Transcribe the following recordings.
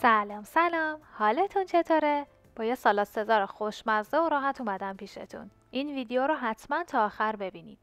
سلام، حالتون چطوره؟ با یه سالاد سزار خوشمزه و راحت اومدم پیشتون. این ویدیو رو حتما تا آخر ببینید.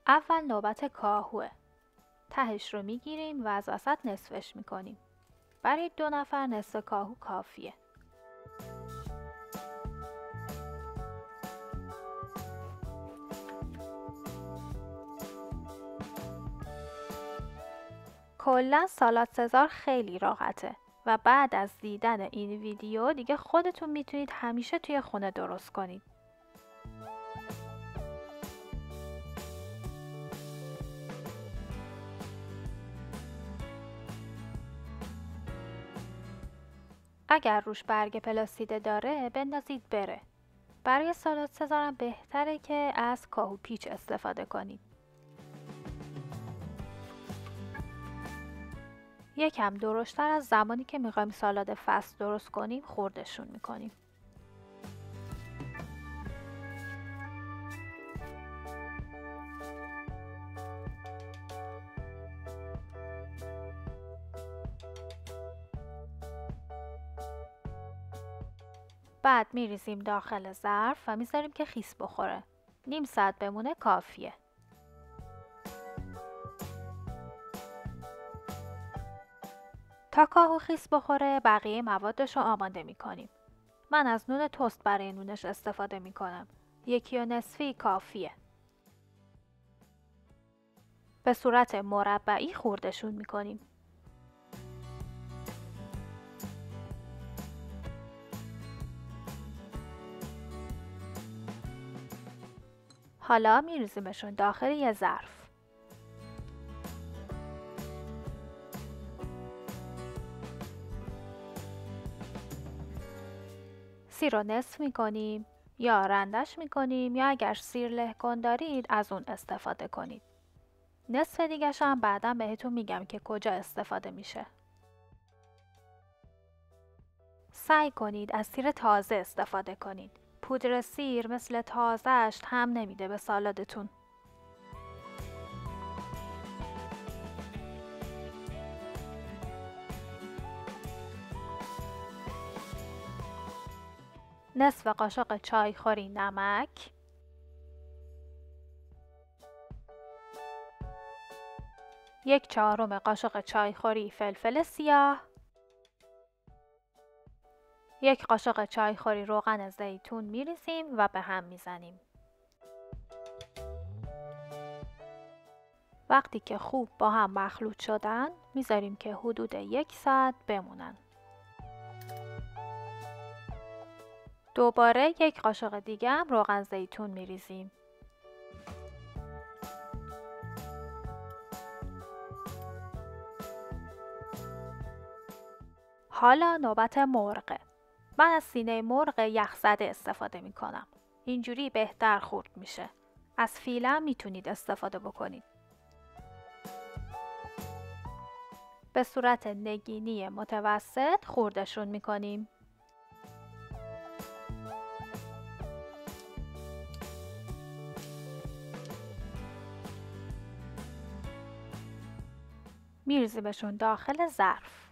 اول نوبت کاهوه. تهش رو میگیریم و از وسط نصفش میکنیم. برای 2 نفر نصف کاهو کافیه. کلا سالاد سزار خیلی راحته و بعد از دیدن این ویدیو دیگه خودتون میتونید همیشه توی خونه درست کنید. اگر روش برگ پلاستیده داره بندازید بره. برای سالاد سزارم بهتره که از کاهو پیچ استفاده کنید. یکم درشتر از زمانی که میخوایم سالاد فصل درست کنیم خردشون میکنیم. بعد میریزیم داخل ظرف و میذاریم که خیس بخوره. نیم ساعت بمونه کافیه. تا کاهو خیس بخوره بقیه موادش رو آماده میکنیم. من از نون تست برای نونش استفاده میکنم. 1.5 کافیه. به صورت مربعی خردشون میکنیم. حالا میریزیمشون داخل یه ظرف. سیر رو نصف میکنیم یا رندش میکنیم یا اگر سیر له کن دارید از اون استفاده کنید. نصف دیگه‌ش هم بعدا بهتون میگم که کجا استفاده میشه. سعی کنید از سیر تازه استفاده کنید. پودر سیر مثل تازه‌اش طعم نمیده به سالادتون. نصف قاشق چایخوری نمک، یک چهارم قاشق چایخوری فلفل سیاه، یک قاشق چایخوری روغن زیتون میریزیم و به هم میزنیم. وقتی که خوب با هم مخلوط شدن میذاریم که حدود 1 ساعت بمونن. دوباره 1 قاشق دیگه هم روغن زیتون میریزیم. حالا نوبت مرغه. من از سینه مرغ یخزده استفاده میکنم. اینجوری بهتر خورد میشه. از فیله هم میتونید استفاده بکنید. به صورت نگینی متوسط خردشون میکنیم. میریزیمشون داخل ظرف.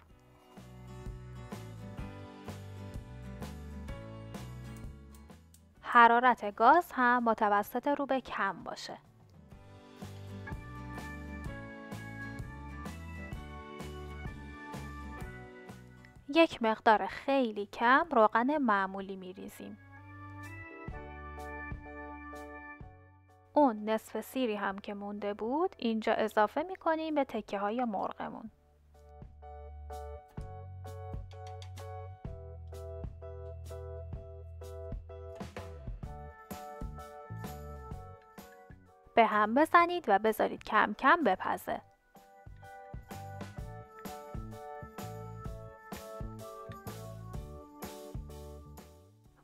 حرارت گاز هم متوسط رو به کم باشه. یک مقدار خیلی کم روغن معمولی میریزیم. اون نصف سیری هم که مونده بود اینجا اضافه میکنیم به تکه های مرغمون. به هم بزنید و بذارید کم کم بپزه.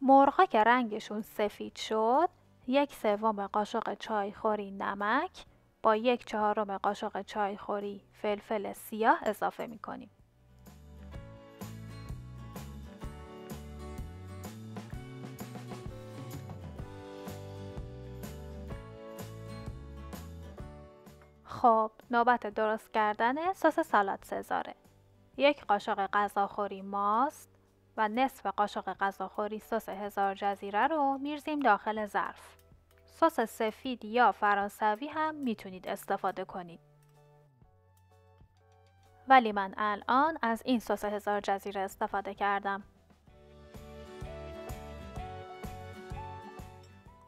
مرغا که رنگشون سفید شد، 1/3 قاشق چایخوری نمک با 1/4 قاشق چایخوری فلفل سیاه اضافه میکنیم. خب نوبت درست کردن سس سالاد سزاره. 1 قاشق غذاخوری ماست و نصف قاشق غذاخوری سس هزار جزیره رو میرزیم داخل ظرف. سس سفید یا فرانسوی هم میتونید استفاده کنید. ولی من الان از این سس هزار جزیره استفاده کردم.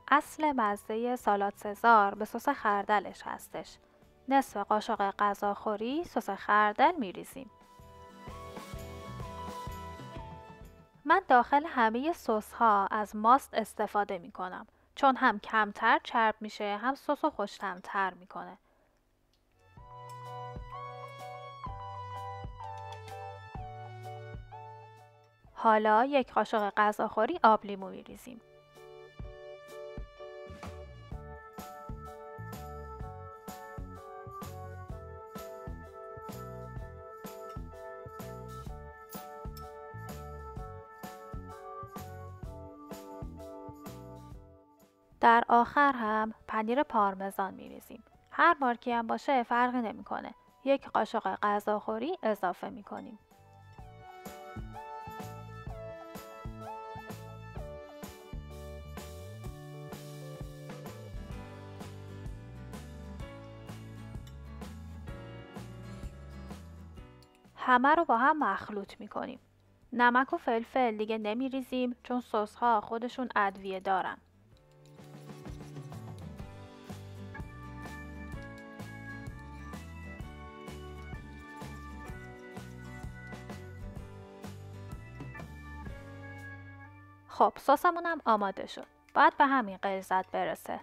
اصل مزه سالاد سزار به سس خردلش هستش. نصف قاشق غذاخوری سس خردل میریزیم. من داخل همه سس ها از ماست استفاده می کنم چون هم کمتر چرب میشه هم سس رو خوش‌طعم‌تر میکنه. حالا 1 قاشق غذاخوری آب لیمو میریزیم. در آخر هم پنیر پارمزان میریزیم. هر مارکی هم باشه فرقی نمیکنه. 1 قاشق غذاخوری اضافه میکنیم. همه رو با هم مخلوط میکنیم. نمک و فلفل دیگه نمیریزیم چون سس ها خودشون ادویه دارن. خب سسمون هم آماده شد. باید به همین غلظت برسه.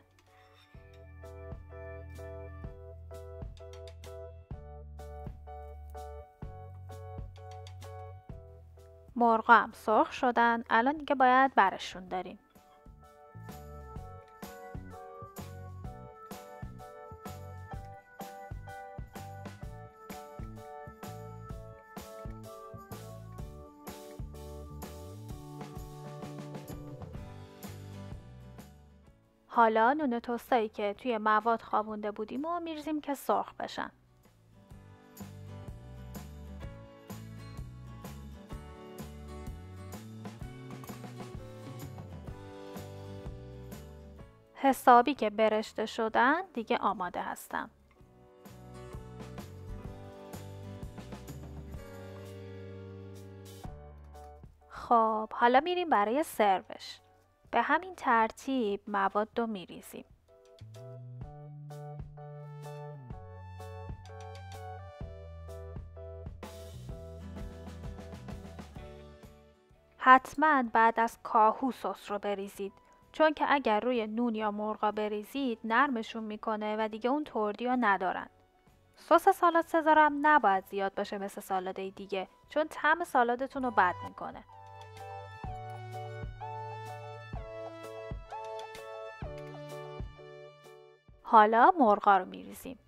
مرغا هم سرخ شدن. الان دیگه باید برشون داریم. حالا نون توستایی که توی مواد خوابونده بودیم و میریزیم که سرخ بشن. حسابی که برشته شدن دیگه آماده هستم. خب حالا میریم برای سروش. به همین ترتیب مواد رو میریزیم. حتما بعد از کاهو سس رو بریزید چون که اگر روی نون یا مرغا بریزید نرمشون میکنه و دیگه اون تردی رو ندارن. سس سالاد سزار هم نباید زیاد باشه مثل سالادای دیگه چون طعم سالادتون رو بد میکنه. حالا مرغا رو میریزیم.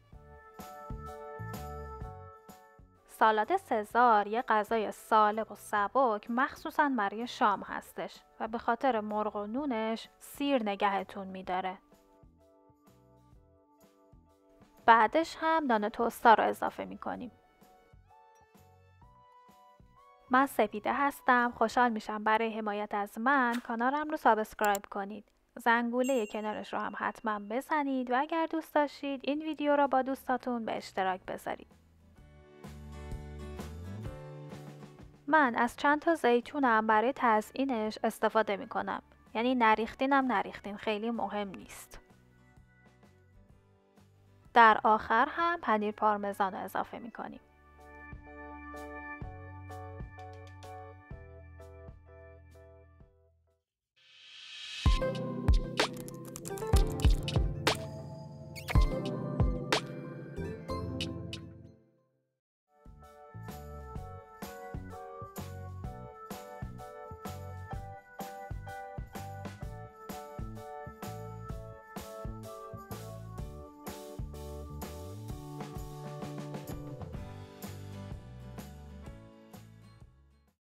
سالاد سزار یه غذای سالم و سبک مخصوصاً برای شام هستش و به خاطر مرغ و نونش سیر نگهتون میداره. بعدش هم نان توستا رو اضافه میکنیم. من سپیده هستم. خوشحال میشم برای حمایت از من کانالم رو سابسکرایب کنید. زنگوله کنارش رو هم حتما بزنید و اگر دوست داشتید این ویدیو رو با دوستاتون به اشتراک بذارید. من از چند تا زیتونم برای تزیینش استفاده میکنم. یعنی نریختینم نریختین، خیلی مهم نیست. در آخر هم پنیر پارمزان رو اضافه میکنیم.